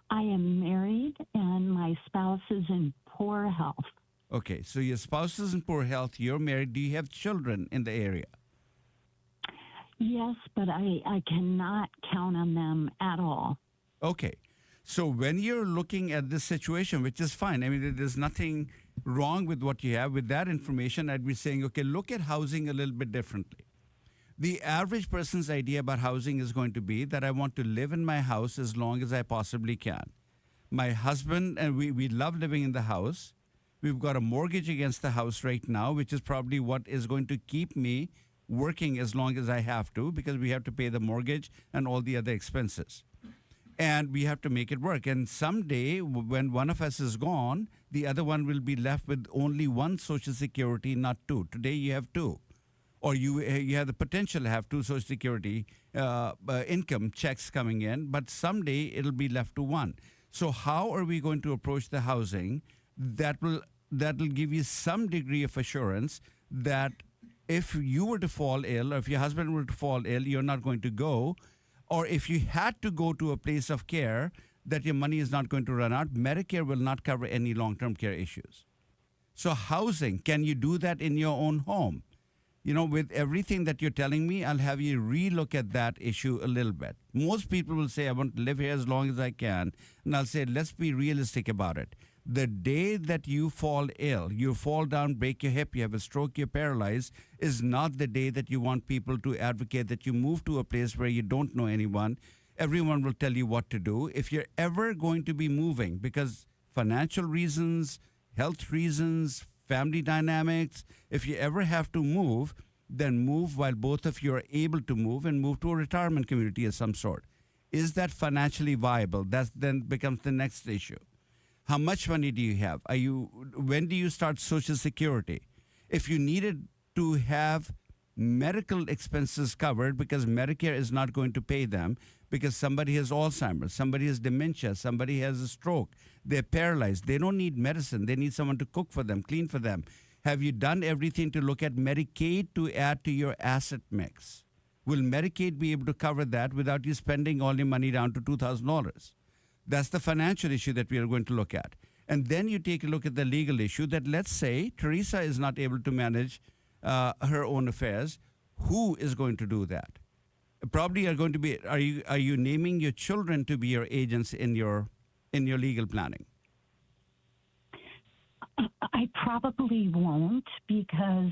I am married, and my spouse is in poor health. Okay. So your spouse is in poor health. You're married. Do you have children in the area? Yes, but I cannot count on them at all. Okay. So when you're looking at this situation, which is fine, I mean, there's nothing wrong with what you have. With that information, I'd be saying, okay, look at housing a little bit differently. The average person's idea about housing is going to be that I want to live in my house as long as I possibly can. My husband and we love living in the house. We've got a mortgage against the house right now, which is probably what is going to keep me working as long as I have to, because we have to pay the mortgage and all the other expenses. And we have to make it work. And someday, when one of us is gone, the other one will be left with only one Social Security, not two. Today, you have two. Or you have the potential to have two Social Security income checks coming in, but someday it'll be left to one. So how are we going to approach the housing that will give you some degree of assurance that if you were to fall ill, or if your husband were to fall ill, you're not going to go, or if you had to go to a place of care, that your money is not going to run out. Medicare will not cover any long-term care issues. So housing, can you do that in your own home? You know, with everything that you're telling me, I'll have you relook at that issue a little bit. Most people will say, I want to live here as long as I can. And I'll say, let's be realistic about it. The day that you fall ill, you fall down, break your hip, you have a stroke, you're paralyzed, is not the day that you want people to advocate that you move to a place where you don't know anyone. Everyone will tell you what to do. If you're ever going to be moving because financial reasons, health reasons, family dynamics, if you ever have to move, then move while both of you are able to move, and move to a retirement community of some sort. Is that financially viable? That then becomes the next issue. How much money do you have? When do you start Social Security? If you needed to have medical expenses covered because Medicare is not going to pay them because somebody has Alzheimer's, somebody has dementia, somebody has a stroke, they're paralyzed, they don't need medicine, they need someone to cook for them, clean for them. Have you done everything to look at Medicaid to add to your asset mix? Will Medicaid be able to cover that without you spending all your money down to $2,000? That's the financial issue that we are going to look at. And then you take a look at the legal issue that, let's say Teresa is not able to manage her own affairs. Who is going to do that? Probably are going to be. Are you naming your children to be your agents in your legal planning? I probably won't because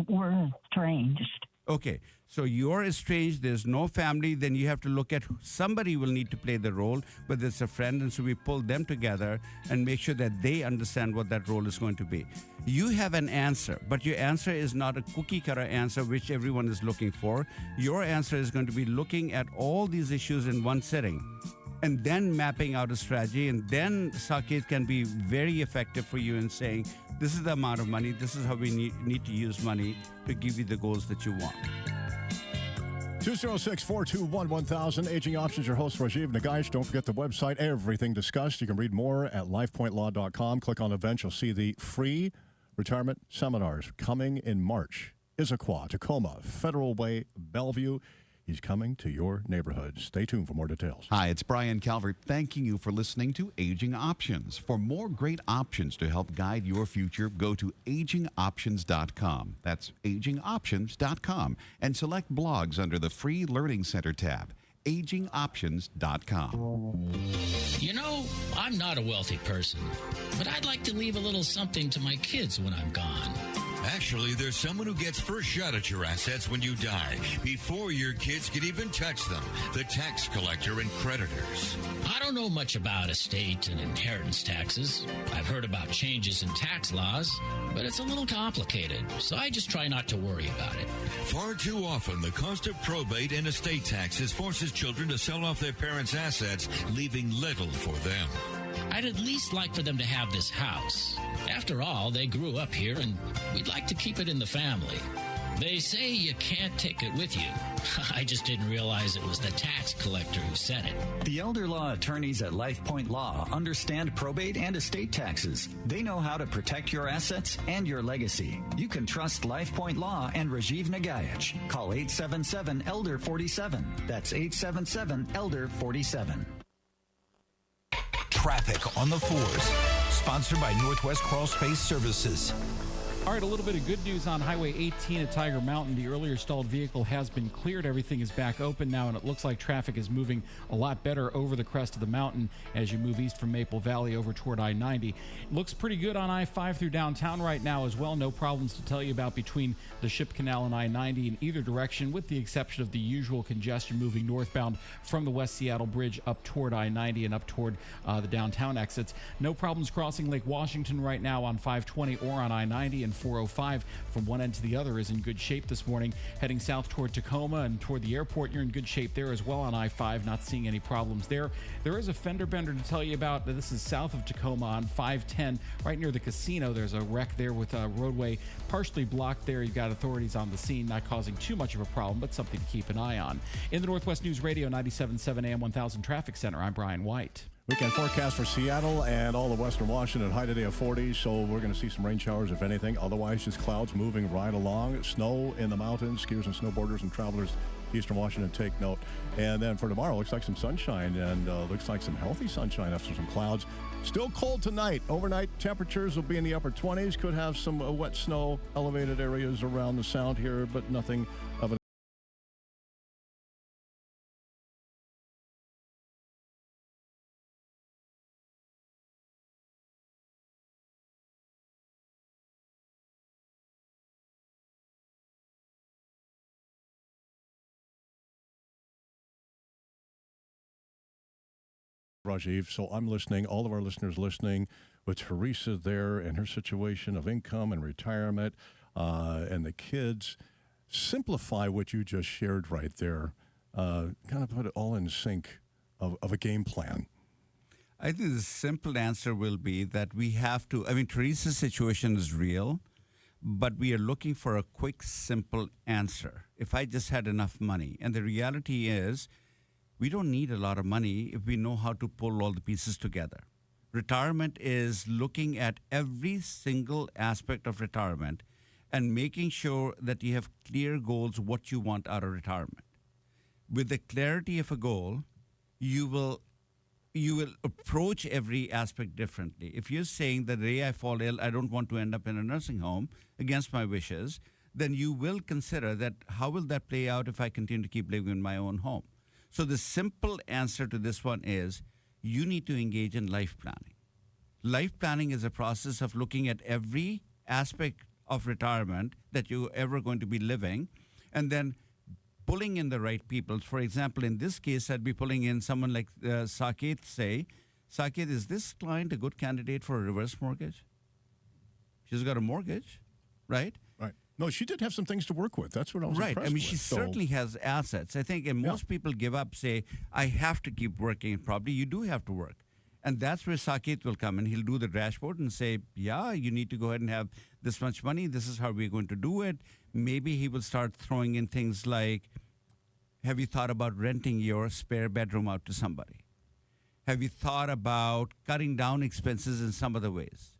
we're estranged. Okay, so you're estranged, there's no family, then you have to look at somebody will need to play the role, whether it's a friend, and so we pull them together and make sure that they understand what that role is going to be. You have an answer, but your answer is not a cookie-cutter answer which everyone is looking for. Your answer is going to be looking at all these issues in one sitting and then mapping out a strategy, and then Saket can be very effective for you in saying, this is the amount of money, this is how we need to use money to give you the goals that you want. 206-421-1000, Aging Options, your host, Rajiv Nagaich. Don't forget the website, everything discussed. You can read more at lifepointlaw.com. Click on events. You'll see the free retirement seminars coming in March. Issaquah, Tacoma, Federal Way, Bellevue. He's coming to your neighborhood. Stay tuned for more details. Hi, it's Brian Calvert thanking you for listening to Aging Options. For more great options to help guide your future, go to AgingOptions.com. That's AgingOptions.com. And select blogs under the free Learning Center tab. AgingOptions.com. You know, I'm not a wealthy person, but I'd like to leave a little something to my kids when I'm gone. Actually, there's someone who gets first shot at your assets when you die, before your kids can even touch them, the tax collector and creditors. I don't know much about estate and inheritance taxes. I've heard about changes in tax laws, but it's a little complicated, so I just try not to worry about it. Far too often, the cost of probate and estate taxes forces children to sell off their parents' assets, leaving little for them. I'd at least like for them to have this house. After all, they grew up here and we'd like to keep it in the family. They say you can't take it with you. I just didn't realize it was the tax collector who said it. The elder law attorneys at LifePoint Law understand probate and estate taxes. They know how to protect your assets and your legacy. You can trust LifePoint Law and Rajiv Nagaich. Call 877-ELDER-47. That's 877-ELDER-47. Traffic on the 4s. Sponsored by Northwest Crawl Space Services. All right, a little bit of good news on Highway 18 at Tiger Mountain. The earlier stalled vehicle has been cleared. Everything is back open now, and it looks like traffic is moving a lot better over the crest of the mountain as you move east from Maple Valley over toward I-90. It looks pretty good on I-5 through downtown right now as well. No problems to tell you about between the Ship Canal and I-90 in either direction, with the exception of the usual congestion moving northbound from the West Seattle Bridge up toward I-90 and up toward the downtown exits. No problems crossing Lake Washington right now on 520 or on I-90, and 405 from one end to the other is in good shape this morning. Heading south toward Tacoma and toward the airport, you're in good shape there as well on I-5, not seeing any problems there. There is a fender bender to tell you about. This is south of Tacoma on 510, right near the casino. There's a wreck there with a roadway partially blocked there. You've got authorities on the scene, not causing too much of a problem, but something to keep an eye on. In the Northwest News Radio 97.7 AM 1000 Traffic Center, I'm Brian White. Weekend forecast for Seattle and all of Western Washington. High today of 40, so we're going to see some rain showers, if anything. Otherwise, just clouds moving right along. Snow in the mountains. Skiers and snowboarders and travelers Eastern Washington, take note. And then for tomorrow, looks like some sunshine, and looks like some healthy sunshine after some clouds. Still cold tonight. Overnight temperatures will be in the upper 20s. Could have some wet snow, elevated areas around the sound here, but nothing of an Rajiv. So I'm listening, all of our listeners listening, with Teresa there and her situation of income and retirement and the kids. Simplify what you just shared right there. Kind of put it all in sync of a game plan. I think the simple answer will be that we have to, Teresa's situation is real, but we are looking for a quick, simple answer. If I just had enough money. And the reality is, we don't need a lot of money if we know how to pull all the pieces together. Retirement is looking at every single aspect of retirement and making sure that you have clear goals, what you want out of retirement. With the clarity of a goal, you will approach every aspect differently. If you're saying that the day I fall ill, I don't want to end up in a nursing home against my wishes, then you will consider that how will that play out if I continue to keep living in my own home? So the simple answer to this one is you need to engage in life planning. Life planning is a process of looking at every aspect of retirement that you're ever going to be living and then pulling in the right people. For example, in this case, I'd be pulling in someone like Saket, say, Saket, is this client a good candidate for a reverse mortgage? She's got a mortgage, right? Right. No, she did have some things to work with. That's what I was impressed with. She certainly has assets. I think, and most people give up, say, I have to keep working. Probably you do have to work. And that's where Saket will come in. He'll do the dashboard and say, yeah, you need to go ahead and have this much money. This is how we're going to do it. Maybe he will start throwing in things like, have you thought about renting your spare bedroom out to somebody? Have you thought about cutting down expenses in some other ways?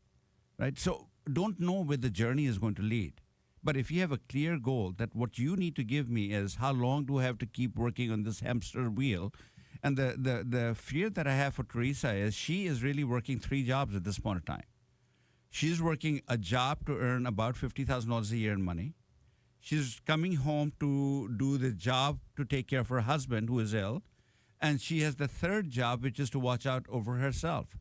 Right? So don't know where the journey is going to lead. But if you have a clear goal that what you need to give me is how long do I have to keep working on this hamster wheel? And the fear that I have for Teresa is she is really working 3 jobs at this point in time. She's working a job to earn about $50,000 a year in money. She's coming home to do the job to take care of her husband who is ill. And she has the 3rd job, which is to watch out over herself.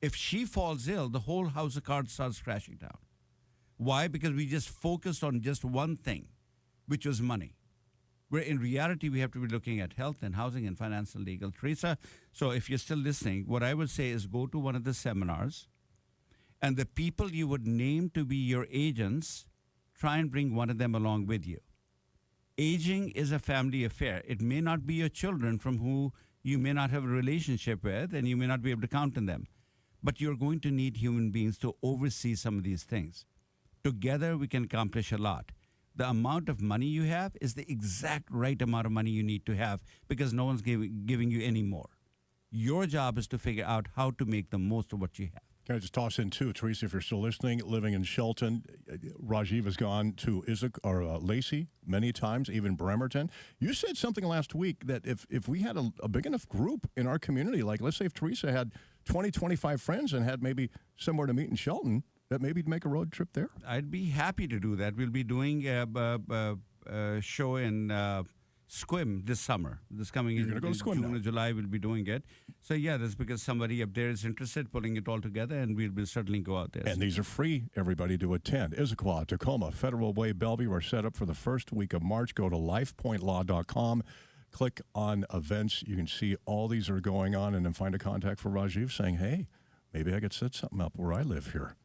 If she falls ill, the whole house of cards starts crashing down. Why? Because we just focused on just one thing, which was money. Where in reality, we have to be looking at health and housing and finance and legal. Teresa, so if you're still listening, what I would say is go to one of the seminars and the people you would name to be your agents, try and bring one of them along with you. Aging is a family affair. It may not be your children from who you may not have a relationship with, and you may not be able to count on them. But you're going to need human beings to oversee some of these things. Together, we can accomplish a lot. The amount of money you have is the exact right amount of money you need to have because no one's giving you any more. Your job is to figure out how to make the most of what you have. Can I just toss in too, Teresa, if you're still listening, living in Shelton, Rajiv has gone to Lacey many times, even Bremerton. You said something last week that if we had a big enough group in our community, like let's say if Teresa had 20, 25 friends and had maybe somewhere to meet in Shelton, that maybe make a road trip there? I'd be happy to do that. We'll be doing a show in Squim this summer. This coming You're going to go to Squim June or July, we'll be doing it. So, yeah, that's because somebody up there is interested, putting it all together, and we'll certainly go out there. And these are free, everybody, to attend. Issaquah, Tacoma, Federal Way, Bellevue are set up for the first week of March. Go to lifepointlaw.com. Click on events. You can see all these are going on, and then find a contact for Rajiv saying, hey, maybe I could set something up where I live here.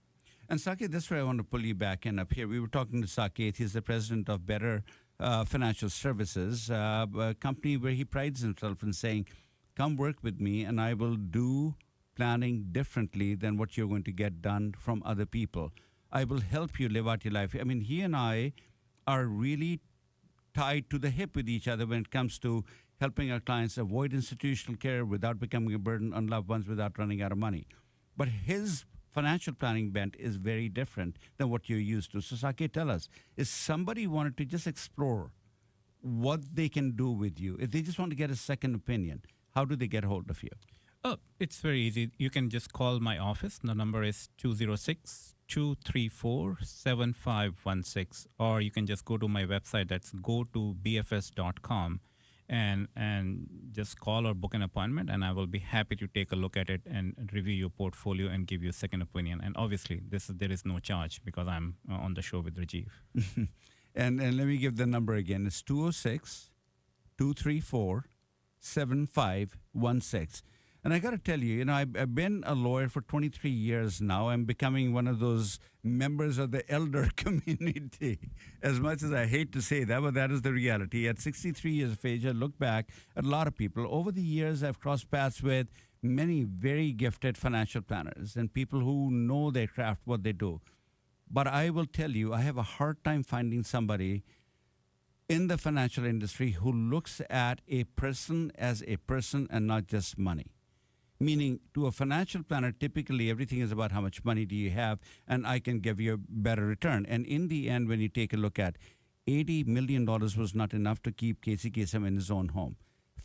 And Saket, that's where I want to pull you back in up here. We were talking to Saket. He's the president of Better Financial Services, a company where he prides himself in saying, come work with me and I will do planning differently than what you're going to get done from other people. I will help you live out your life. I mean, he and I are really tied to the hip with each other when it comes to helping our clients avoid institutional care without becoming a burden on loved ones without running out of money. But his financial planning bent is very different than what you're used to. So, Saket, tell us, if somebody wanted to just explore what they can do with you, if they just want to get a second opinion, how do they get a hold of you? Oh, it's very easy. You can just call my office. The number is 206-234-7516. Or you can just go to my website. That's go2bfs.com. And just call or book an appointment, and I will be happy to take a look at it and review your portfolio and give you a second opinion. And obviously, there is no charge because I'm on the show with Rajiv. and let me give the number again. It's 206-234-7516. And I got to tell you, I've been a lawyer for 23 years now. I'm becoming one of those members of the elder community. As much as I hate to say that, but that is the reality. At 63 years of age, I look back at a lot of people. Over the years, I've crossed paths with many very gifted financial planners and people who know their craft, what they do. But I will tell you, I have a hard time finding somebody in the financial industry who looks at a person as a person and not just money. Meaning, to a financial planner, typically everything is about how much money do you have, and I can give you a better return. And in the end, when you take a look at $80 million was not enough to keep Casey Kasem in his own home.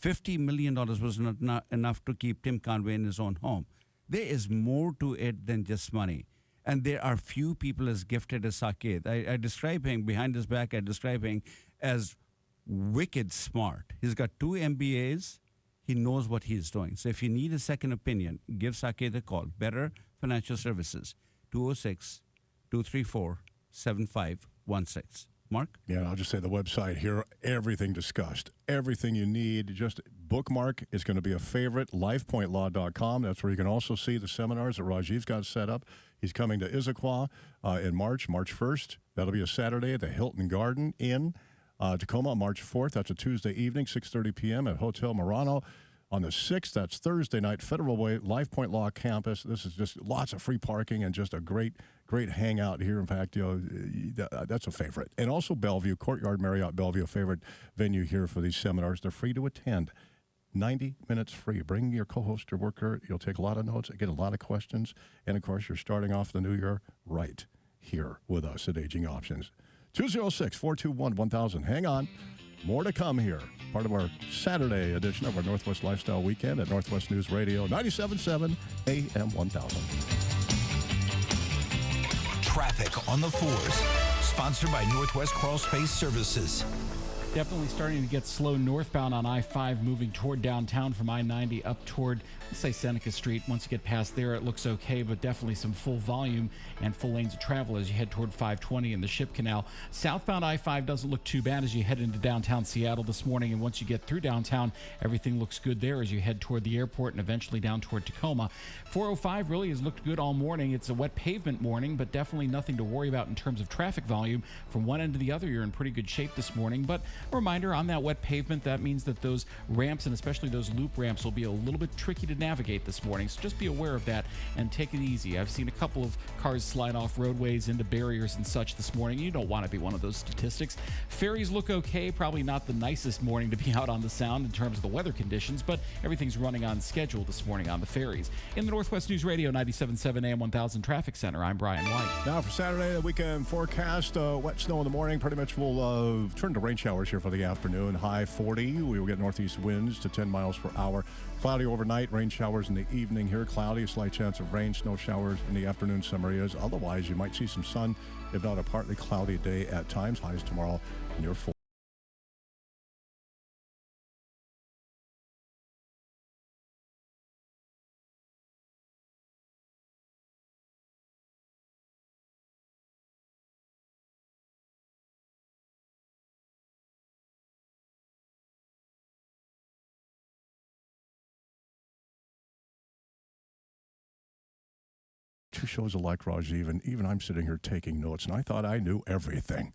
$50 million was not enough to keep Tim Conway in his own home. There is more to it than just money. And there are few people as gifted as Saket. I describe him, behind his back, I describe him as wicked smart. He's got 2 MBAs. He knows what he's doing. So if you need a second opinion, give Saket a call. Better Financial Services, 206-234-7516. Mark? Yeah, I'll just say the website here, everything discussed, everything you need. Just bookmark. It's going to be a favorite, lifepointlaw.com. That's where you can also see the seminars that Rajiv's got set up. He's coming to Issaquah in March 1st. That'll be a Saturday at the Hilton Garden Inn. Tacoma, March 4th. That's a Tuesday evening, 6:30 p.m. at Hotel Murano. On the 6th, that's Thursday night, Federal Way, Life Point Law Campus. This is just lots of free parking and just a great hangout here. In fact, that's a favorite. And also Bellevue, Courtyard Marriott Bellevue, a favorite venue here for these seminars. They're free to attend. 90 minutes free. Bring your co-host or worker. You'll take a lot of notes, get a lot of questions. And, of course, you're starting off the new year right here with us at Aging Options. 206-421-1000. Hang on. More to come here. Part of our Saturday edition of our Northwest Lifestyle Weekend at Northwest News Radio, 97.7 AM 1000. Traffic on the 4s. Sponsored by Northwest Crawl Space Services. Definitely starting to get slow northbound on I-5, moving toward downtown from I-90 up toward, let's say, Seneca Street. Once you get past there, it looks okay, but definitely some full volume and full lanes of travel as you head toward 520 and the Ship Canal. Southbound I-5 doesn't look too bad as you head into downtown Seattle this morning, and once you get through downtown, everything looks good there as you head toward the airport and eventually down toward Tacoma. 405 really has looked good all morning. It's a wet pavement morning, but definitely nothing to worry about in terms of traffic volume. From one end to the other, you're in pretty good shape this morning, but A reminder, on that wet pavement, that means that those ramps and especially those loop ramps will be a little bit tricky to navigate this morning, so just be aware of that and take it easy. I've seen a couple of cars slide off roadways into barriers and such this morning. You don't want to be one of those statistics. Ferries look okay, probably not the nicest morning to be out on the Sound in terms of the weather conditions, but everything's running on schedule this morning on the ferries. In the Northwest News Radio 97.7 AM 1000 Traffic Center, I'm Brian White. Now for Saturday, the weekend forecast, wet snow in the morning. Pretty much will turn to rain showers here for the afternoon. High 40. We will get northeast winds to 10 miles per hour. Cloudy overnight, rain showers in the evening here. Cloudy, a slight chance of rain, snow showers in the afternoon, some areas. Otherwise, you might see some sun, if not a partly cloudy day at times. Highs tomorrow near 4. Two shows alike, Rajiv, and even I'm sitting here taking notes, and I thought I knew everything.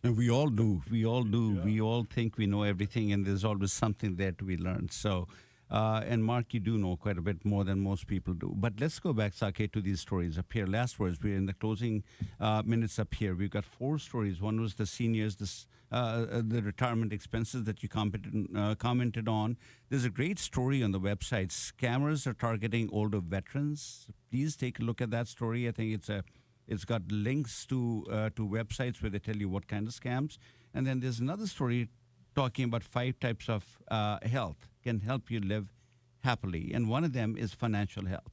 And we all do. We all do. Yeah. We all think we know everything, and there's always something there to be learned. So, and Mark, you do know quite a bit more than most people do. But let's go back, Sake, to these stories up here. Last words, we're in the closing minutes up here. We've got 4 stories. One was the seniors, the retirement expenses that you commented on. There's a great story on the website. Scammers are targeting older veterans. Please take a look at that story. I think it's got links to websites where they tell you what kind of scams. And then there's another story talking about 5 types of health can help you live happily. And one of them is financial health.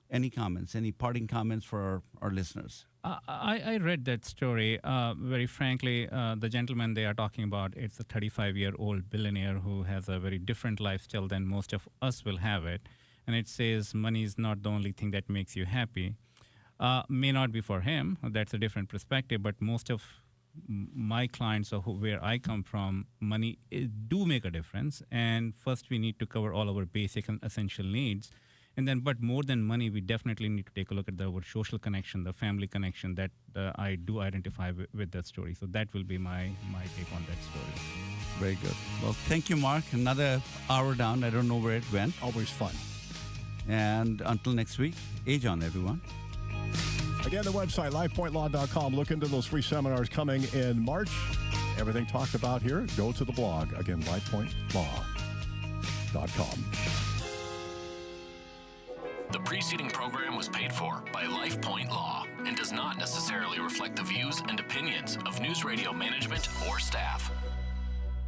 Any comments, any parting comments for our listeners? I read that story. Very frankly, the gentleman they are talking about, it's a 35-year-old billionaire who has a very different lifestyle than most of us will have it. And it says money is not the only thing that makes you happy. May not be for him. That's a different perspective. But most of my clients or where I come from, money do make a difference. And first, we need to cover all our basic and essential needs. And then, but more than money, we definitely need to take a look at our social connection, the family connection that I do identify with that story. So that will be my take on that story. Very good. Well, thank you, Mark. Another hour down. I don't know where it went. Always fun. And until next week, age on, everyone. Again, the website, LifePointLaw.com. Look into those free seminars coming in March. Everything talked about here, go to the blog. Again, LifePointLaw.com. The preceding program was paid for by LifePoint Law and does not necessarily reflect the views and opinions of News Radio management or staff.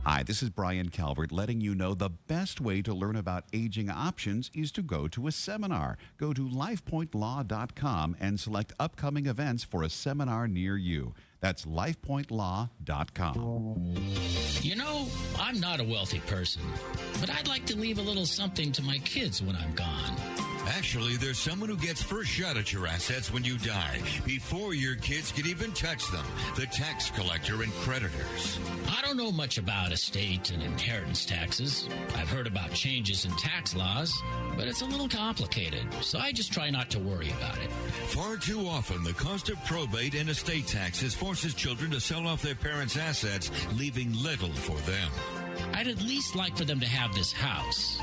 Hi, this is Brian Calvert letting you know the best way to learn about aging options is to go to a seminar. Go to lifepointlaw.com and select upcoming events for a seminar near you. That's lifepointlaw.com. You know, I'm not a wealthy person, but I'd like to leave a little something to my kids when I'm gone. Actually, there's someone who gets first shot at your assets when you die, before your kids can even touch them. The tax collector and creditors. I don't know much about estate and inheritance taxes. I've heard about changes in tax laws, but it's a little complicated, so I just try not to worry about it. Far too often, the cost of probate and estate taxes forces children to sell off their parents' assets, leaving little for them. I'd at least like for them to have this house.